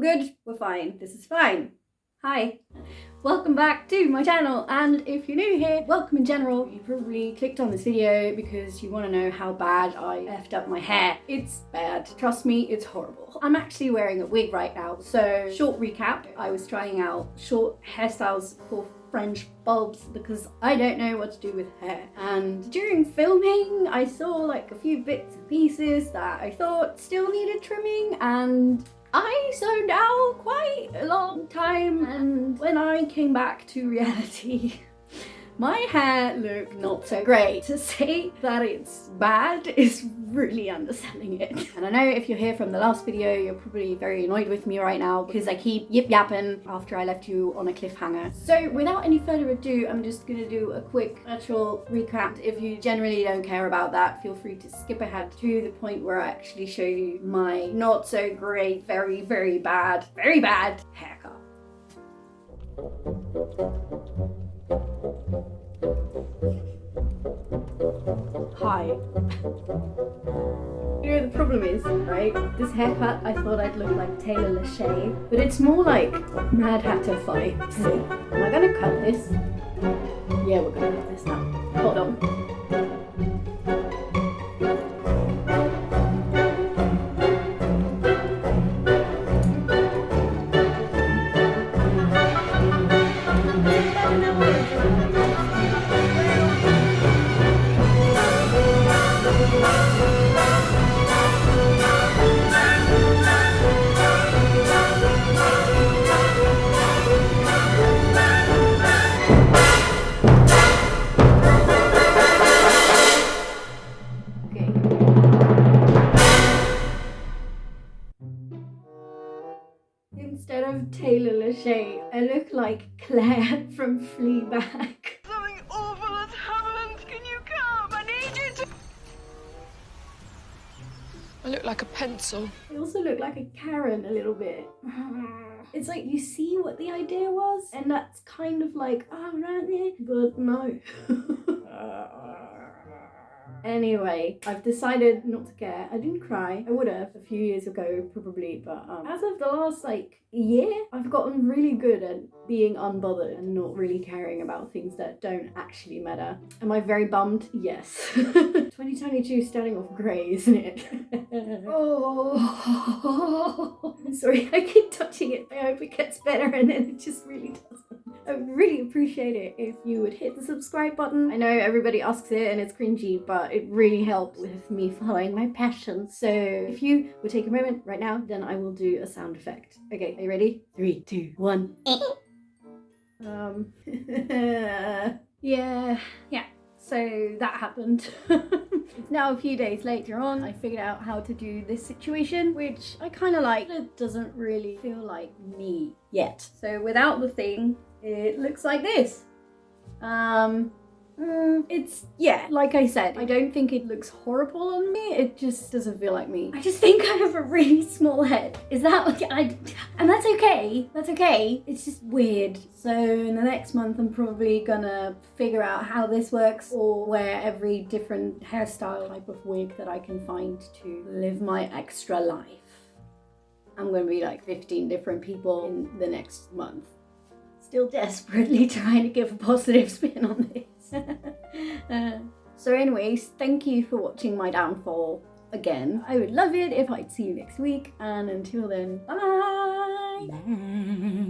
good, we're fine, this is fine. Hi, welcome back to my channel, and if you're new here, welcome in general. You probably clicked on this video because you want to know how bad I effed up my hair. It's bad, trust me, it's horrible. I'm actually wearing a wig right now, so short recap, I was trying out short hairstyles for French bulbs because I don't know what to do with hair, and during filming I saw like a few bits and pieces that I thought still needed trimming, and I zoned out quite a long time, and when I came back to reality, my hair looked not so great. To say that it's bad is really underselling it. And I know if you're here from the last video, you're probably very annoyed with me right now because I keep yip-yapping after I left you on a cliffhanger. So without any further ado, I'm just gonna do a quick actual recap. If you generally don't care about that, feel free to skip ahead to the point where I actually show you my not so great, very bad haircut. Hi. You know, the problem is, right, this haircut, I thought I'd look like Taylor Lachey, but it's more like Mad Hatter vibes. Am I gonna cut this? Yeah, we're gonna cut this now. Hold on. Instead of Taylor Lachey, I look like Claire from Fleabag. Something awful has happened! Can you come? I need you to... I look like a pencil. I also look like a Karen a little bit. It's like you see what the idea was, and that's kind of like, oh, right, but no. Anyway, I've decided not to care. I didn't cry. I would have a few years ago probably, but as of the last year, I've gotten really good at being unbothered and not really caring about things that don't actually matter. Am I very bummed? Yes. 2022 starting off grey, isn't it? Oh, I'm sorry, I keep touching it. I hope it gets better, and then it just really doesn't. I would really appreciate it if you would hit the subscribe button. I know everybody asks it and it's cringy, but it really helps with me following my passion. So if you would take a moment right now, then I will do a sound effect. Okay, are you ready? 3, 2, 1. Yeah. So that happened. It's now a few days later on. I figured out how to do this situation, which I kind of like. It doesn't really feel like me yet. So without the thing, it looks like this. It's, yeah, like I said, I don't think it looks horrible on me. It just doesn't feel like me. I just think I have a really small head. Is that okay? And that's okay. That's okay. It's just weird. So in the next month, I'm probably gonna figure out how this works, or wear every different hairstyle type of wig that I can find to live my extra life. I'm gonna be like 15 different people in the next month. Still desperately trying to give a positive spin on this. So anyways, thank you for watching my downfall again. I would love it if I'd see you next week, and until then, bye! Bye.